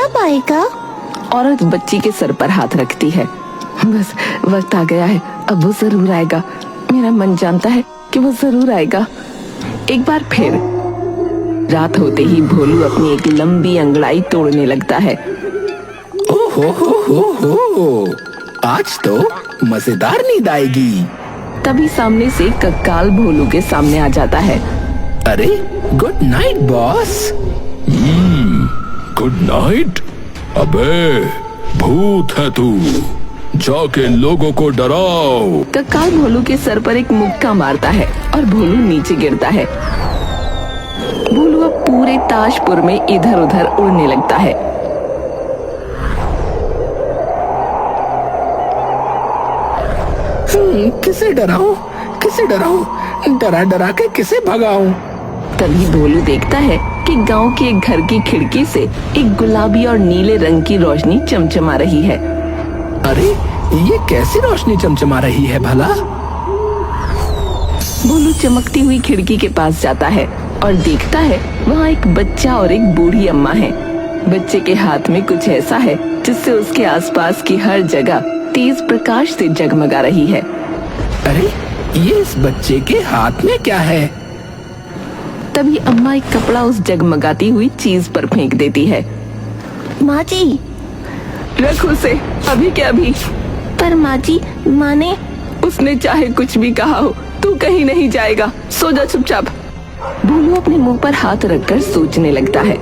कब आएगा? औरत बच्ची के सर पर हाथ रखती है। बस वक्त आ गया है, अब वो जरूर आएगा। मेरा मन जानता है कि वो जरूर आएगा। एक बार फिर रात होते ही भोलू अपनी एक लंबी अंगड़ाई तोड़ने लगता है। हो, आज तो मजेदार नींद आएगी। तभी सामने से कक्काल भोलू के सामने आ जाता है। अरे good night boss. Good night. अबे भूत है तू, जाके लोगों को डराओ। कक्काल भोलू के सर पर एक मुक्का मारता है और भोलू नीचे गिरता है। भोलू अब पूरे ताजपुर में इधर उधर उड़ने लगता है। किसे डराऊं, डरा डरा के किसे भगाऊं? तभी भोलू देखता है कि गांव के एक घर की खिड़की से एक गुलाबी और नीले रंग की रोशनी चमचमा रही है। अरे ये कैसी रोशनी चमचमा रही है भला? भोलू चमकती हुई खिड़की के पास जाता है और देखता है वहाँ एक बच्चा और एक बूढ़ी अम्मा है। बच्चे के हाथ में कुछ ऐसा है जिससे उसके आसपास की हर जगह तेज प्रकाश से जगमगा रही है। अरे ये इस बच्चे के हाथ में क्या है? तभी अम्मा एक कपड़ा उस जगमगाती हुई चीज पर फेंक देती है। माँ जी, रख उसे अभी के अभी। पर माँ जी, माँ ने उसने चाहे कुछ भी कहा हो, तू कहीं नहीं जाएगा, सो जा चुपचाप। भोलू अपने मुंह पर हाथ रखकर सोचने लगता है।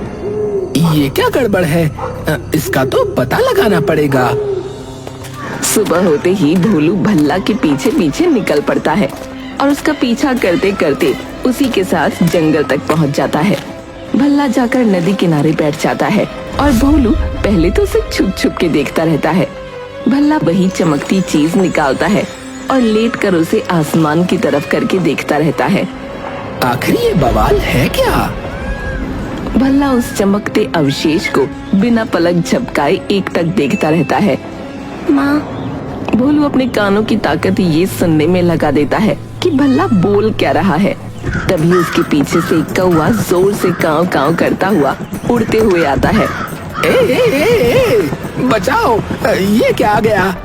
ये क्या गड़बड़ है? इसका तो पता लगाना पड़ेगा। सुबह होते ही भोलू भल्ला के पीछे पीछे निकल पड़ता है और उसका पीछा करते करते उसी के साथ जंगल तक पहुंच जाता है। भल्ला जाकर नदी किनारे बैठ जाता है और भोलू पहले तो उसे छुप छुप के देखता रहता है। भल्ला वही चमकती चीज निकालता है और लेट कर उसे आसमान की तरफ करके देखता रहता है। आखिर ये बवाल है क्या? भल्ला उस चमकते अवशेष को बिना पलक झपकाए एक तक देखता रहता है। माँ, भोलू अपने कानों की ताकत ये सुनने में लगा देता है कि भल्ला बोल क्या रहा है। तभी उसके पीछे से एक कौवा जोर से काव काव करता हुआ उड़ते हुए आता है। ए, बचाओ, ये क्या आ गया?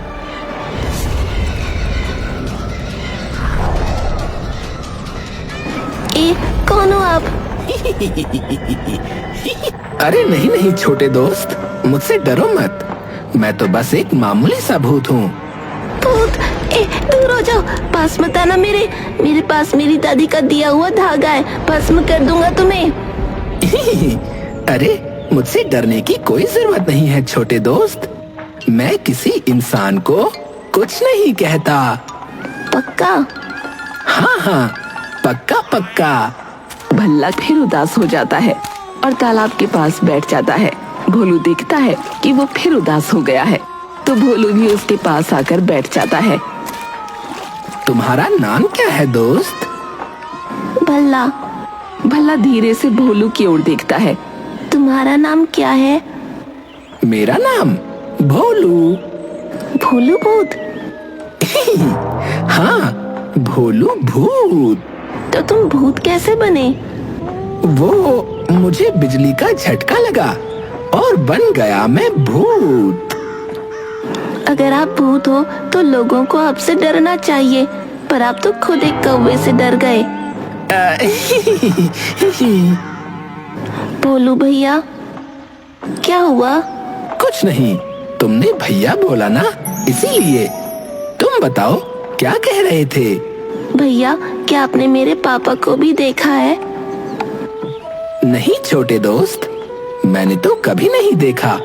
कौन हो आप? अरे नहीं छोटे दोस्त, मुझसे डरो मत। मैं तो बस एक मामूली सा भूत हूँ। भूत? दूर हो जाओ, पास मत आना। मेरे पास मेरी दादी का दिया हुआ धागा है, भस्म कर दूंगा तुम्हें। अरे मुझसे डरने की कोई जरूरत नहीं है छोटे दोस्त। मैं किसी इंसान को कुछ नहीं कहता। पक्का? हाँ, पक्का। भल्ला फिर उदास हो जाता है और तालाब के पास बैठ जाता है। भोलू देखता है कि वो फिर उदास हो गया है, तो भोलू भी उसके पास आकर बैठ जाता है। तुम्हारा नाम क्या है दोस्त? भल्ला। भल्ला धीरे से भोलू की ओर देखता है। तुम्हारा नाम क्या है? मेरा नाम भोलू। भोलू भूत? हाँ, भोलू भूत। तो तुम भूत कैसे बने? वो मुझे बिजली का झटका लगा और बन गया मैं भूत। अगर आप भूत हो तो लोगों को आपसे डरना चाहिए, पर आप तो खुद एक कौवे से डर गए। भोलू भैया, क्या हुआ? कुछ नहीं, तुमने भैया बोला ना, इसीलिए। तुम बताओ क्या कह रहे थे? भैया, क्या आपने मेरे पापा को भी देखा है? नहीं छोटे दोस्त, मैंने तो कभी नहीं देखा।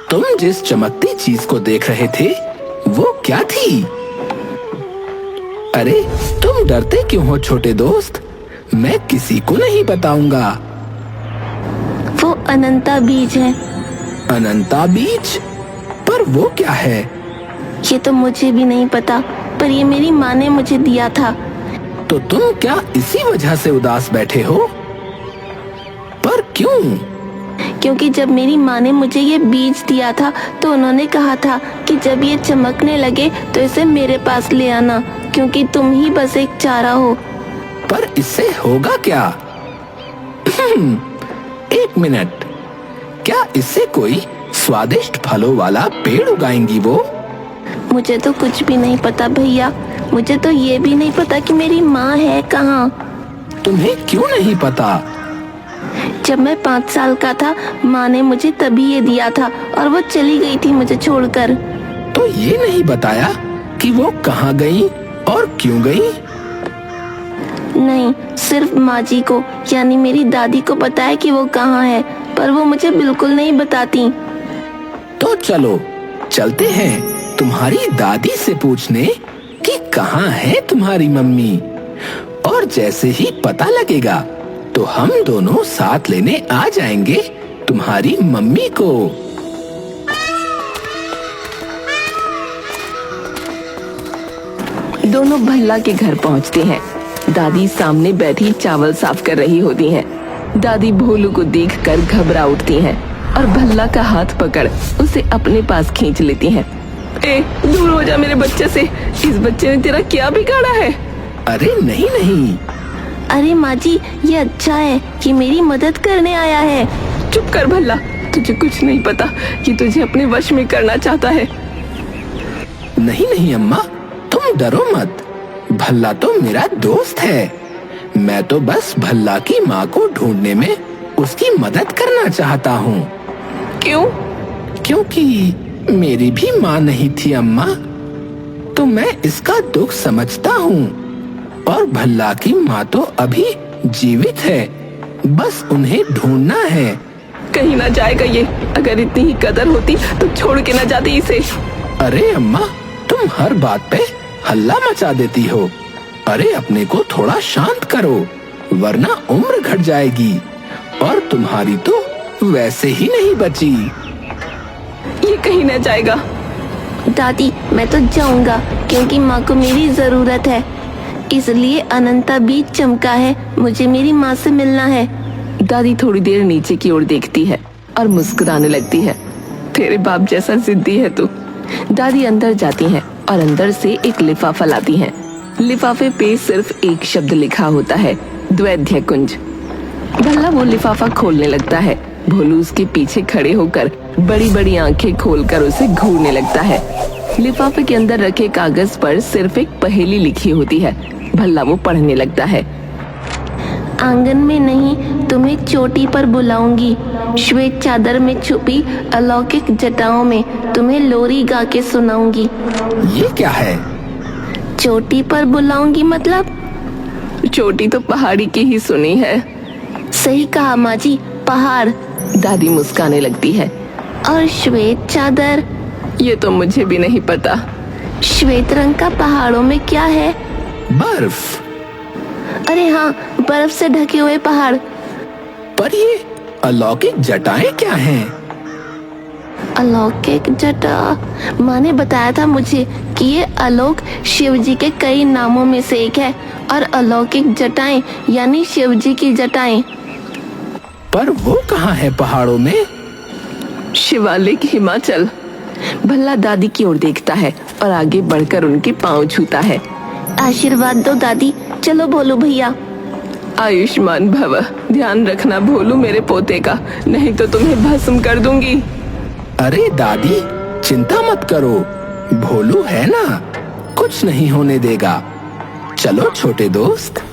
तुम जिस चमकती चीज को देख रहे थे वो क्या थी? अरे तुम डरते क्यों हो छोटे दोस्त? मैं किसी को नहीं बताऊंगा। वो अनंता बीज है। अनंता बीज? पर वो क्या है? ये तो मुझे भी नहीं पता, पर ये मेरी माँ ने मुझे दिया था। तो तुम क्या इसी वजह से उदास बैठे हो? पर क्यों? क्योंकि जब मेरी माँ ने मुझे ये बीज दिया था तो उन्होंने कहा था कि जब ये चमकने लगे तो इसे मेरे पास ले आना, क्योंकि तुम ही बस एक चारा हो। पर इससे होगा क्या? एक मिनट, क्या इससे कोई स्वादिष्ट फलों वाला पेड़ उगाएंगी वो? मुझे तो कुछ भी नहीं पता भैया। मुझे तो ये भी नहीं पता कि मेरी माँ है कहाँ। तुम्हें क्यों नहीं पता? जब मैं 5 साल का था, माँ ने मुझे तभी ये दिया था और वो चली गई थी मुझे छोड़कर। तो ये नहीं बताया कि वो कहाँ गई और क्यों गई? नहीं, सिर्फ माँ जी को यानी मेरी दादी को पता है कि वो कहाँ है, पर वो मुझे बिल्कुल नहीं बताती। तो चलो चलते हैं तुम्हारी दादी से पूछने कि कहाँ है तुम्हारी मम्मी, और जैसे ही पता लगेगा तो हम दोनों साथ लेने आ जाएंगे तुम्हारी मम्मी को। दोनों भल्ला के घर पहुंचते हैं। दादी सामने बैठी चावल साफ कर रही होती हैं। दादी भोलू को देखकर घबरा उठती हैं और भल्ला का हाथ पकड़ उसे अपने पास खींच लेती हैं। ए, दूर हो जा मेरे बच्चे से। इस बच्चे ने तेरा क्या बिगाड़ा है? अरे नहीं नहीं। अरे माँ जी, ये अच्छा है कि मेरी मदद करने आया है। चुप कर भल्ला, तुझे कुछ नहीं पता कि तुझे अपने वश में करना चाहता है। नहीं नहीं अम्मा, तुम डरो मत। भल्ला तो मेरा दोस्त है। मैं तो बस भल्ला की माँ को ढूंढने में उसकी मदद करना चाहता हूँ। क्यों? क्योंकि मेरी भी माँ नहीं थी अम्मा, तो मैं इसका दुख समझता हूँ। और भल्ला की माँ तो अभी जीवित है, बस उन्हें ढूंढना है। कहीं ना जाएगा ये। अगर इतनी ही कदर होती तो छोड़ के ना जाती इसे। अरे अम्मा, तुम हर बात पे हल्ला मचा देती हो। अरे अपने को थोड़ा शांत करो, वरना उम्र घट जाएगी और तुम्हारी तो वैसे ही नहीं बची। ये कहीं ना जाएगा। दादी, मैं तो जाऊंगा क्योंकि माँ को मेरी जरूरत है। इसलिए अनंता बीच चमका है, मुझे मेरी माँ से मिलना है। दादी थोड़ी देर नीचे की ओर देखती है और मुस्कुराने लगती है। तेरे बाप जैसा जिद्दी है तू। दादी अंदर जाती हैं और अंदर से एक लिफाफा लाती हैं। लिफाफे पे सिर्फ एक शब्द लिखा होता है, द्वैध्य कुंज। भल्ला वो लिफाफा खोलने लगता है। भोलू उसके पीछे खड़े होकर बड़ी बड़ी आंखें खोलकर उसे घूरने लगता है। लिफाफे के अंदर रखे कागज पर सिर्फ एक पहेली लिखी होती है। भल्ला वो पढ़ने लगता है। आंगन में नहीं, तुम्हें चोटी पर बुलाऊंगी। श्वेत चादर में छुपी अलौकिक जटाओं में तुम्हें लोरी गा के सुनाऊंगी। ये क्या है? चोटी पर बुलाऊंगी मतलब? चोटी तो पहाड़ी की ही सुनी है। सही कहा माँ जी, पहाड़। दादी मुस्काने लगती है। और श्वेत चादर? ये तो मुझे भी नहीं पता। श्वेत रंग का पहाड़ों में क्या है? बर्फ। अरे हाँ, बर्फ से ढके हुए पहाड़। पर ये अलौकिक जटाएं क्या हैं? अलौकिक जटा? माँ ने बताया था मुझे कि ये आलोक शिव जी के कई नामों में से एक है, और अलौकिक जटाएं यानी शिव जी की जटाएं। पर वो कहाँ है पहाड़ों में? शिवालिक, हिमाचल। भल्ला दादी की ओर देखता है और आगे बढ़कर उनके पांव छूता है। आशीर्वाद दो दादी। चलो भोलू भैया। आयुष्मान भव। ध्यान रखना भोलू मेरे पोते का, नहीं तो तुम्हें भस्म कर दूंगी। अरे दादी, चिंता मत करो, भोलू है ना, कुछ नहीं होने देगा। चलो छोटे दोस्त।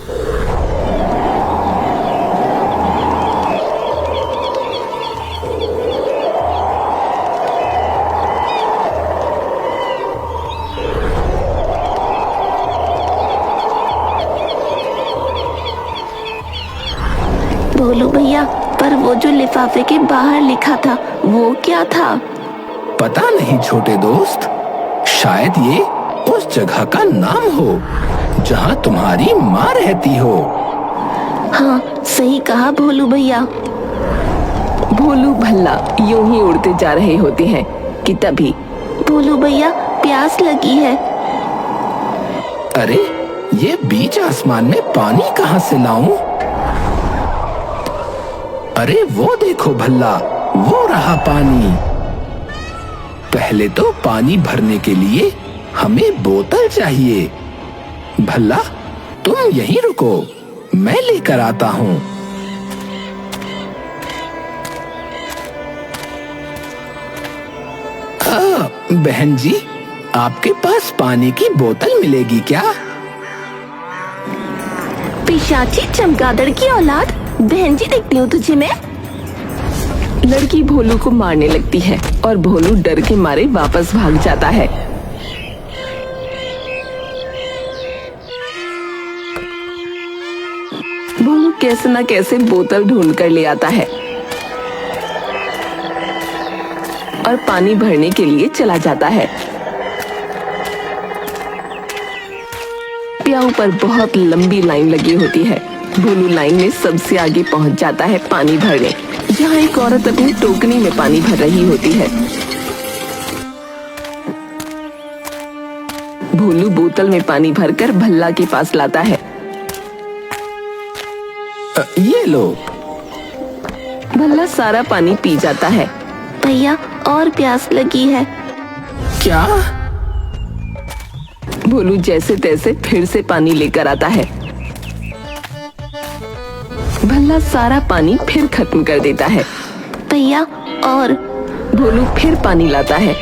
भोलू भैया, पर वो जो लिफाफे के बाहर लिखा था वो क्या था? पता नहीं छोटे दोस्त, शायद ये उस जगह का नाम हो जहाँ तुम्हारी माँ रहती हो। हाँ, सही कहा भोलू भैया। भोलू भल्ला यूं ही उड़ते जा रहे होते हैं कि तभी भोलू भैया, प्यास लगी है। अरे ये बीच आसमान में पानी कहाँ से लाऊं? अरे वो देखो भल्ला, वो रहा पानी। पहले तो पानी भरने के लिए हमें बोतल चाहिए। भल्ला, तुम यहीं रुको, मैं लेकर आता हूँ। बहन जी, आपके पास पानी की बोतल मिलेगी क्या? पिशाची चमगादड़ की औलाद, बहन जी देखती हूँ तुझे मैं। लड़की भोलू को मारने लगती है और भोलू डर के मारे वापस भाग जाता है। भोलू कैसे न कैसे बोतल ढूंढ कर ले आता है और पानी भरने के लिए चला जाता है। प्याऊ पर बहुत लंबी लाइन लगी होती है। भोलू लाइन में सबसे आगे पहुंच जाता है पानी भरने, जहाँ एक औरत अपनी टोकनी में पानी भर रही होती है। भोलू बोतल में पानी भरकर भल्ला के पास लाता है। ये लो। भल्ला सारा पानी पी जाता है। भैया और प्यास लगी है। क्या? भोलू जैसे तैसे फिर से पानी लेकर आता है। भल्ला सारा पानी फिर खत्म कर देता है। भैया और। भोलू फिर पानी लाता है।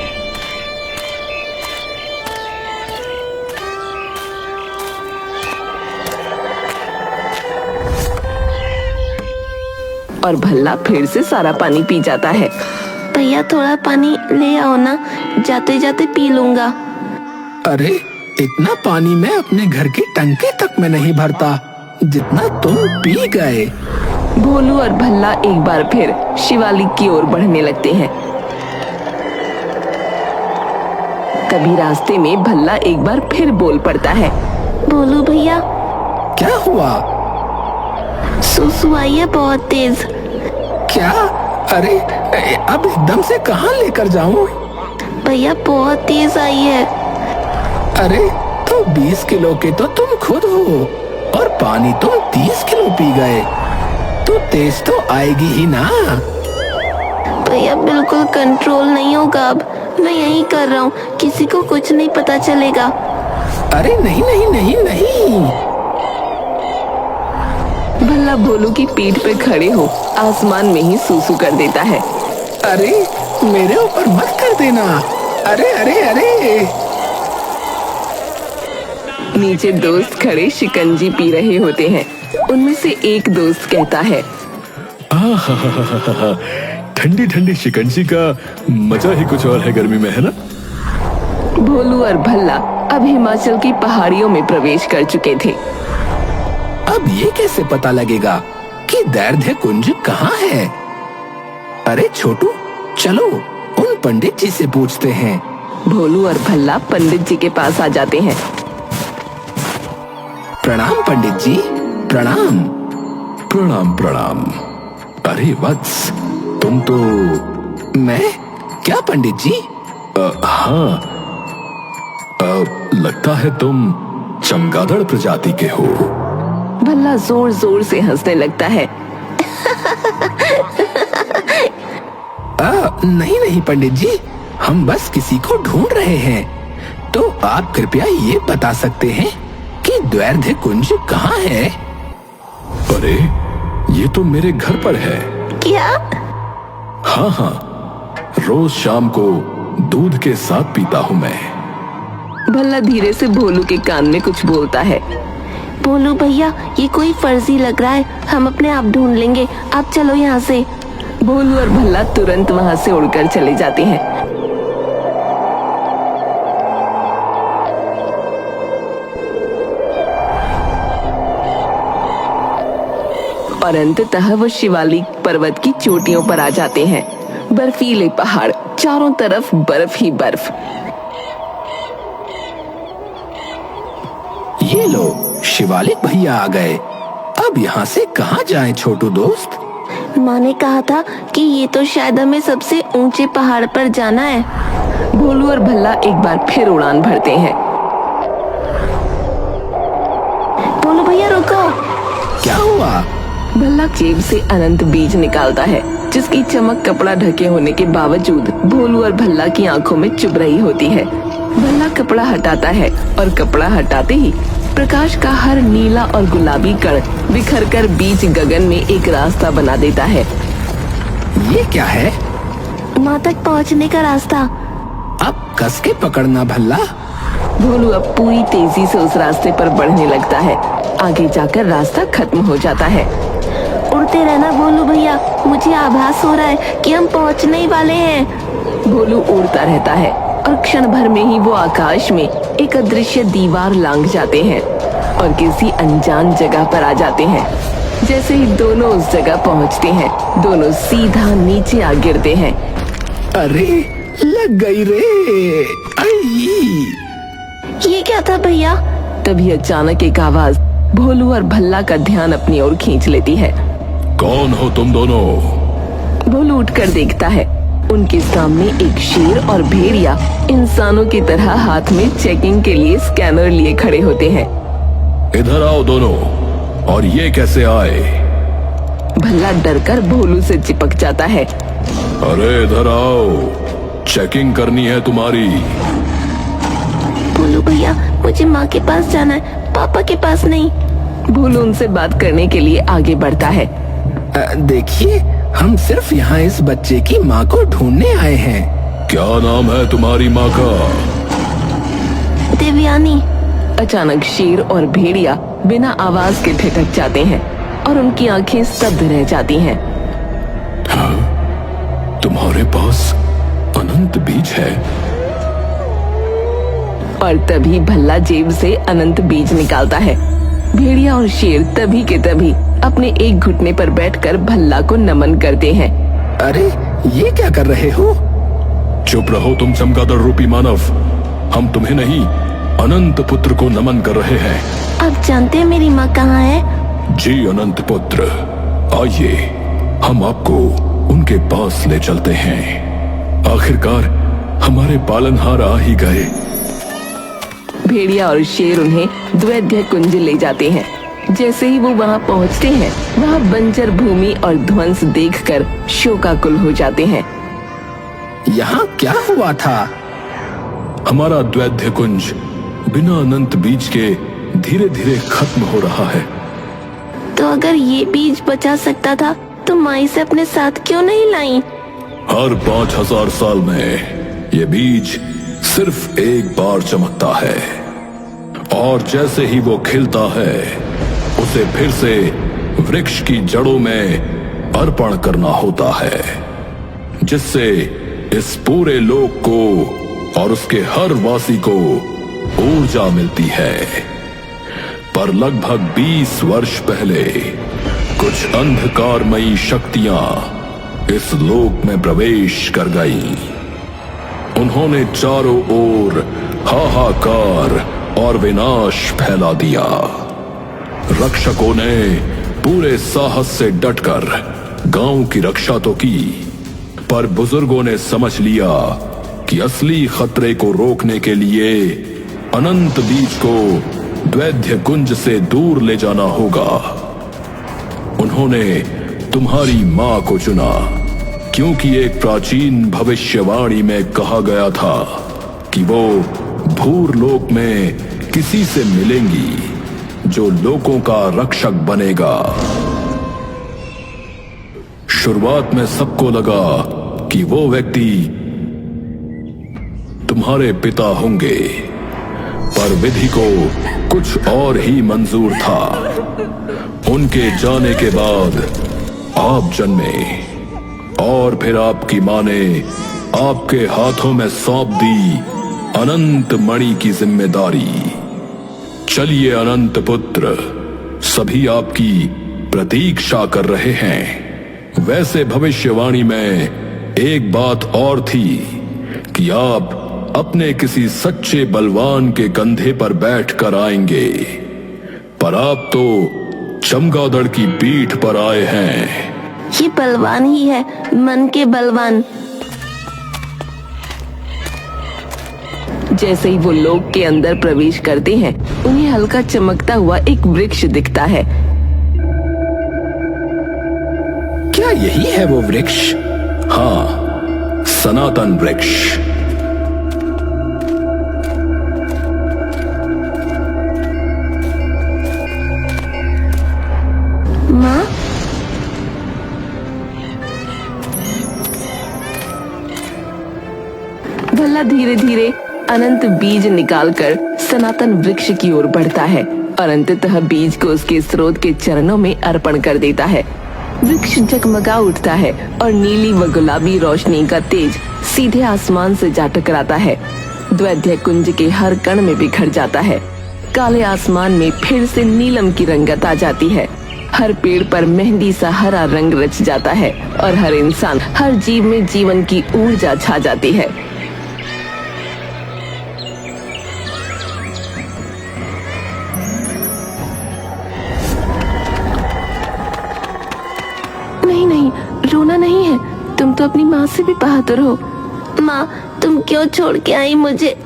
और भल्ला फिर से सारा पानी पी जाता है। भैया थोड़ा पानी ले आओ ना, जाते जाते पी लूंगा। अरे इतना पानी मैं अपने घर के टंके तक में नहीं भरता जितना तुम पी गए। भोलू और भल्ला एक बार फिर शिवालिक की ओर बढ़ने लगते हैं। तभी रास्ते में भल्ला एक बार फिर बोल पड़ता है। भोलू भैया, क्या हुआ? सुसु आई है बहुत तेज। क्या? अरे अब एकदम से कहाँ लेकर जाऊं? भैया बहुत तेज आई है। अरे तो 20 किलो के तो तुम खुद हो और पानी तुम 30 किलो पी गए, तो तेज तो आएगी ही ना। भैया बिल्कुल कंट्रोल नहीं होगा अब। मैं यही कर रहा हूँ, किसी को कुछ नहीं पता चलेगा। अरे नहीं नहीं नहीं नहीं। भल्ला भोलू की पीठ पे खड़े हो आसमान में ही सूसू कर देता है। अरे मेरे ऊपर मत कर देना। अरे अरे अरे। नीचे दोस्त खड़े शिकंजी पी रहे होते हैं। उनमें से एक दोस्त कहता है, ठंडी ठंडी शिकंजी का मजा ही कुछ और है गर्मी में, है ना? भोलू और भल्ला अब हिमाचल की पहाड़ियों में प्रवेश कर चुके थे। अब ये कैसे पता लगेगा कि दैर्ध्य कुंज कहाँ है? अरे छोटू, चलो उन पंडित जी से पूछते हैं। भोलू और भल्ला पंडित जी के पास आ जाते हैं। प्रणाम पंडित जी, प्रणाम। प्रणाम प्रणाम। अरे वत्स, तुम तो मैं? क्या पंडित जी? हाँ, लगता है तुम चमगादड़ प्रजाति के हो। भल्ला जोर जोर से हंसने लगता है। नहीं नहीं पंडित जी, हम बस किसी को ढूंढ रहे हैं। तो आप कृपया ये बता सकते हैं कि द्वैर्ध्य कुंज कहाँ है? अरे ये तो मेरे घर पर है। क्या? हाँ हाँ, रोज शाम को दूध के साथ पीता हूँ मैं। भल्ला धीरे से भोलू के कान में कुछ बोलता है। भोलू भैया, ये कोई फर्जी लग रहा है, हम अपने आप ढूंढ लेंगे, आप चलो यहाँ से। भोलू और भल्ला तुरंत वहाँ से उड़कर चले जाते हैं। और अंततः वो शिवालिक पर्वत की चोटियों पर आ जाते हैं। बर्फीले पहाड़, चारों तरफ बर्फ ही बर्फ। ये लो, शिवालिक भैया आ गए। अब यहाँ से कहाँ जाएं छोटू दोस्त? माँ ने कहा था कि ये तो शायद हमें सबसे ऊंचे पहाड़ पर जाना है। भोलू और भल्ला एक बार फिर उड़ान भरते हैं। भोलू भैया रुको। क्या हुआ? भल्ला जेब से अनंत बीज निकालता है, जिसकी चमक कपड़ा ढके होने के बावजूद भोलू और भल्ला की आंखों में चुभ रही होती है। भल्ला कपड़ा हटाता है और कपड़ा हटाते ही प्रकाश का हर नीला और गुलाबी कण बिखरकर बीच गगन में एक रास्ता बना देता है। ये क्या है? माँ तक पहुँचने का रास्ता। अब कस के पकड़ना भल्ला। भोलू अब पूरी तेजी से उस रास्ते पर बढ़ने लगता है। आगे जाकर रास्ता खत्म हो जाता है। उड़ते रहना भोलू भैया, मुझे आभास हो रहा है कि हम पहुंचने ही वाले हैं। भोलू उड़ता रहता है और क्षण भर में ही वो आकाश में एक अदृश्य दीवार लांघ जाते हैं और किसी अनजान जगह पर आ जाते हैं। जैसे ही दोनों उस जगह पहुंचते हैं, दोनों सीधा नीचे आ गिरते हैं। अरे लग गई रे। आई। ये क्या था भैया? तभी अचानक एक आवाज भोलू और भल्ला का ध्यान अपनी ओर खींच लेती है। कौन हो तुम दोनों? भोलू उठकर देखता है, उनके सामने एक शेर और भेड़िया इंसानों की तरह हाथ में चेकिंग के लिए स्कैनर लिए खड़े होते हैं। इधर आओ दोनों। और ये कैसे आए? भल्ला डरकर भोलू से चिपक जाता है। अरे इधर आओ, चेकिंग करनी है तुम्हारी। भोलू भैया, मुझे माँ के पास जाना है, पापा के पास नहीं। भोलू उनसे बात करने के लिए आगे बढ़ता है। देखिए, हम सिर्फ यहाँ इस बच्चे की माँ को ढूंढने आए हैं। क्या नाम है तुम्हारी माँ का? देवयानी। अचानक शेर और भेड़िया बिना आवाज के ठिठक जाते हैं और उनकी आंखें स्तब्ध रह जाती हैं। तुम्हारे पास अनंत बीज है? और तभी भल्ला जेब से अनंत बीज निकालता है। भेड़िया और शेर तभी के तभी अपने एक घुटने पर बैठकर भल्ला को नमन करते हैं। अरे ये क्या कर रहे हो? चुप रहो तुम चमगादड़ रूपी मानव। हम तुम्हें नहीं, अनंत पुत्र को नमन कर रहे हैं। आप जानते हैं मेरी माँ कहाँ है? जी अनंत पुत्र, आइए हम आपको उनके पास ले चलते हैं। आखिरकार हमारे पालनहार आ ही गए। भेड़िया और शेर उन्हें द्वैध्य कुंज ले जाते हैं। जैसे ही वो वहाँ पहुँचते हैं, वहाँ बंजर भूमि और ध्वंस देखकर शोकाकुल हो जाते हैं। यहाँ क्या हुआ था? हमारा द्वैध्य कुंज बिना अनंत बीज के धीरे धीरे खत्म हो रहा है। तो अगर ये बीज बचा सकता था तो माँ इसे अपने साथ क्यों नहीं लाई? हर 5000 साल में ये बीज सिर्फ एक बार चमकता है और जैसे ही वो खिलता है, उसे फिर से वृक्ष की जड़ों में अर्पण करना होता है, जिससे इस पूरे लोक को और उसके हर वासी को ऊर्जा मिलती है। पर लगभग 20 वर्ष पहले कुछ अंधकारमयी शक्तियां इस लोक में प्रवेश कर गईं। उन्होंने चारों ओर हाहाकार और विनाश फैला दिया। रक्षकों ने पूरे साहस से डटकर गांव की रक्षा तो की, पर बुजुर्गों ने समझ लिया कि असली खतरे को रोकने के लिए अनंत बीज को द्वैध्य कुंज से दूर ले जाना होगा। उन्होंने तुम्हारी मां को चुना, क्योंकि एक प्राचीन भविष्यवाणी में कहा गया था कि वो भूरलोक में किसी से मिलेंगी जो लोगों का रक्षक बनेगा। शुरुआत में सबको लगा कि वो व्यक्ति तुम्हारे पिता होंगे, पर विधि को कुछ और ही मंजूर था। उनके जाने के बाद आप जन्मे और फिर आपकी मां ने आपके हाथों में सौंप दी अनंत मणि की जिम्मेदारी। चलिए अनंत पुत्र, सभी आपकी प्रतीक्षा कर रहे हैं। वैसे भविष्यवाणी में एक बात और थी कि आप अपने किसी सच्चे बलवान के कंधे पर बैठकर आएंगे, पर आप तो चमगादड़ की पीठ पर आए हैं। ये बलवान ही है, मन के बलवान। जैसे ही वो लोक के अंदर प्रवेश करते हैं, उन्हें हल्का चमकता हुआ एक वृक्ष दिखता है। क्या यही है वो वृक्ष? हाँ, सनातन वृक्ष। माँ, भल्ला धीरे धीरे अनंत बीज निकालकर सनातन वृक्ष की ओर बढ़ता है और अंततः बीज को उसके स्रोत के चरणों में अर्पण कर देता है। वृक्ष जगमगा उठता है और नीली व गुलाबी रोशनी का तेज सीधे आसमान से जा टकराता है। द्वैध्य कुंज के हर कण में बिखर जाता है। काले आसमान में फिर से नीलम की रंगत आ जाती है। हर पेड़ पर मेहंदी सा हरा रंग रच जाता है और हर इंसान, हर जीव में जीवन की ऊर्जा छा जाती है। नहीं नहीं, रोना नहीं है। तुम तो अपनी माँ से भी बहादुर हो। माँ, तुम क्यों छोड़ के आई मुझे?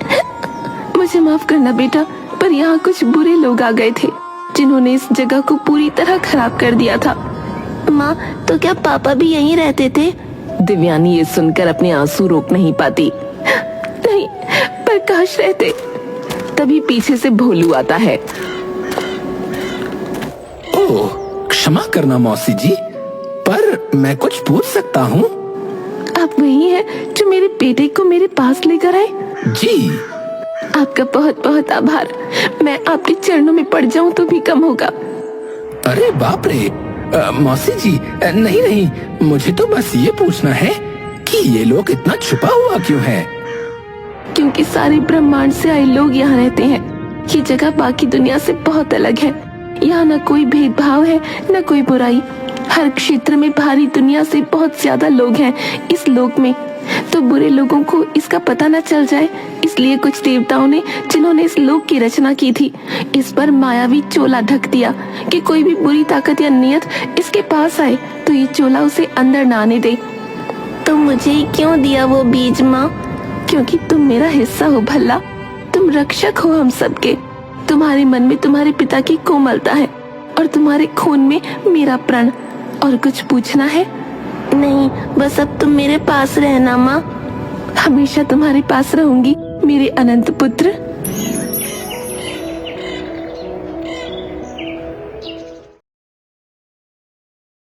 मुझे माफ करना बेटा, पर यहाँ कुछ बुरे लोग आ गए थे जिन्होंने इस जगह को पूरी तरह खराब कर दिया था। माँ, तो क्या पापा भी यहीं रहते थे? दिव्यानी ये सुनकर अपने आंसू रोक नहीं पाती। नहीं, पर काश रहते। तभी पीछे से भोलू आता है। ओह, क्षमा करना मौसी जी, पर मैं कुछ पूछ सकता हूँ? आप वही हैं जो मेरे बेटे को मेरे पास लेकर आए? जी। आपका बहुत बहुत आभार। मैं आपके चरणों में पड़ जाऊं तो भी कम होगा। अरे बाप रे, मौसी जी, नहीं नहीं, मुझे तो बस ये पूछना है कि ये लोग इतना छुपा हुआ क्यों है? क्योंकि सारे ब्रह्मांड से आए लोग यहाँ रहते हैं। ये जगह बाकी दुनिया से बहुत अलग है। यहाँ न कोई भेदभाव है, न कोई बुराई। हर क्षेत्र में बाहरी दुनिया से बहुत ज्यादा लोग हैं इस लोक में, तो बुरे लोगों को इसका पता न चल जाए, इसलिए कुछ देवताओं ने, जिन्होंने इस लोक की रचना की थी, इस पर मायावी चोला ढक दिया कि कोई भी बुरी ताकत या नियत इसके पास आए तो ये चोला उसे अंदर न आने दे। तो मुझे ही क्यों दिया वो बीज माँ? क्योंकि तुम मेरा हिस्सा हो भल्ला। तुम रक्षक हो हम सबके। तुम्हारे मन में तुम्हारे पिता की कोमलता है और तुम्हारे खून में मेरा प्रण। और कुछ पूछना है? नहीं, बस अब तुम मेरे पास रहना माँ। हमेशा तुम्हारे पास रहूंगी मेरे अनंत पुत्र।